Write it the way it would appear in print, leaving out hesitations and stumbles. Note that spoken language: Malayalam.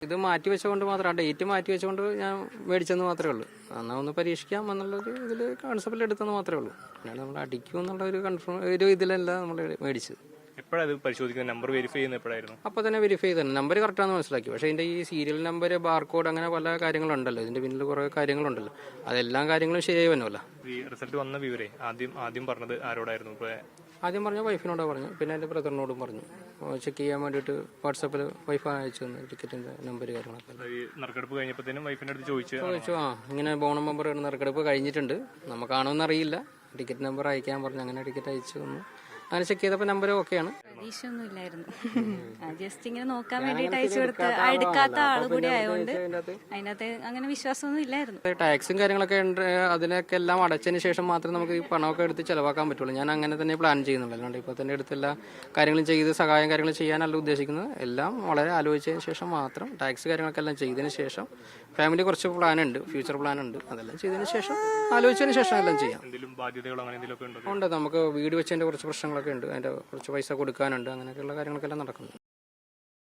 ഇത് മാറ്റി വെച്ചുകൊണ്ട് മാത്രം, ആ ഡേറ്റ് മാറ്റി വെച്ചുകൊണ്ട് ഞാൻ മേടിച്ചെന്ന് മാത്രമേ ഉള്ളൂ. എന്നാൽ ഒന്ന് പരീക്ഷിക്കാം എന്നുള്ളൊരു ഇതിൽ കോൺസെപ്റ്റിൽ എടുത്തെന്ന് മാത്രമേ ഉള്ളൂ. അല്ലാണ്ട് നമ്മൾ അടിക്കും എന്നുള്ള ഒരു കൺഫേം ഒരു ഇതിലല്ല നമ്മൾ മേടിച്ചത്. എപ്പോഴത് പരിശോധിക്കുന്നത്, നമ്പർ വെരിഫൈ ചെയ്യുന്നത് എപ്പോഴായിരുന്നു? അപ്പോൾ തന്നെ വെരിഫൈ ചെയ്തു, നമ്പർ കറക്റ്റാണെന്ന് മനസ്സിലാക്കി. പക്ഷേ ഇതിൻ്റെ ഈ സീരിയൽ നമ്പർ, ബാർകോഡ്, അങ്ങനെ പല കാര്യങ്ങളുണ്ടല്ലോ, ഇതിൻ്റെ പിന്നിൽ കുറേ കാര്യങ്ങളുണ്ടല്ലോ. അതെല്ലാം കാര്യങ്ങളും ശരിയായി വന്നല്ലോ. ഈ റിസൾട്ട് വന്ന വിവരേ ആദ്യം പറഞ്ഞത് ആരോടായിരുന്നു? ആദ്യം പറഞ്ഞ വൈഫിനോടാണ് പറഞ്ഞു, പിന്നെ എൻ്റെ ബ്രദറിനോടും പറഞ്ഞു. ചെക്ക് ചെയ്യാൻ വേണ്ടിയിട്ട് വാട്സാപ്പിൽ വൈഫ് അയച്ചു തന്നു ടിക്കറ്റിൻ്റെ നമ്പർ കാര്യങ്ങളൊക്കെ. ഈ നറുക്കെടുപ്പ് കഴിഞ്ഞപ്പോഴത്തേനും വൈഫിൻ്റെ അടുത്ത് ചോദിച്ചു, ഇങ്ങനെ ബോണം നമ്പർ നറുക്കെടുപ്പ് കഴിഞ്ഞിട്ടുണ്ട്, നമുക്കാണോന്ന് അറിയില്ല, ടിക്കറ്റ് നമ്പർ അയക്കാൻ പറഞ്ഞു. അങ്ങനെ ടിക്കറ്റ് അയച്ചു തന്നു. അങ്ങനെ ചെക്ക് ചെയ്തപ്പോൾ നമ്പർ ഓക്കെയാണ്. പ്രതീക്ഷയൊന്നും ഇല്ലായിരുന്നു. ജസ്റ്റ് ഇങ്ങനെ നോക്കാൻ വേണ്ടിയിട്ട് അയച്ചു കൊടുത്ത് എടുക്കാത്ത ആള് കൂടി ആയതുകൊണ്ട് അതിനകത്ത് അങ്ങനെ വിശ്വാസമൊന്നും ഇല്ലായിരുന്നു. ടാക്സും കാര്യങ്ങളൊക്കെ ഉണ്ട്, അതിനൊക്കെ എല്ലാം അടച്ചതിന് ശേഷം മാത്രമേ നമുക്ക് ഈ പണമൊക്കെ എടുത്ത് ചിലവാക്കാൻ പറ്റുള്ളൂ. ഞാൻ അങ്ങനെ തന്നെ പ്ലാൻ ചെയ്യുന്നുള്ളൂ. അല്ലാണ്ട് ഇപ്പോൾ തന്നെ എടുത്ത് എല്ലാ കാര്യങ്ങളും ചെയ്ത് സഹായം കാര്യങ്ങൾ ചെയ്യാനല്ല ഉദ്ദേശിക്കുന്നത്. എല്ലാം വളരെ ആലോചിച്ചതിന് ശേഷം മാത്രം, ടാക്സ് കാര്യങ്ങളൊക്കെ എല്ലാം ചെയ്തതിന് ശേഷം, ഫാമിലി കുറച്ച് പ്ലാൻ ഉണ്ട്, ഫ്യൂച്ചർ പ്ലാൻ ഉണ്ട്, അതെല്ലാം ചെയ്തതിന് ശേഷം, ആലോചിച്ചതിന് ശേഷം എല്ലാം ചെയ്യാം. ഉണ്ട്, നമുക്ക് വീട് വെച്ചതിൻ്റെ കുറച്ച് പ്രശ്നങ്ങളൊക്കെ ഉണ്ട്, അതിൻ്റെ കുറച്ച് പൈസ കൊടുക്കാനുണ്ട്, അങ്ങനെയൊക്കെയുള്ള കാര്യങ്ങളൊക്കെ എല്ലാം നടക്കുന്നു.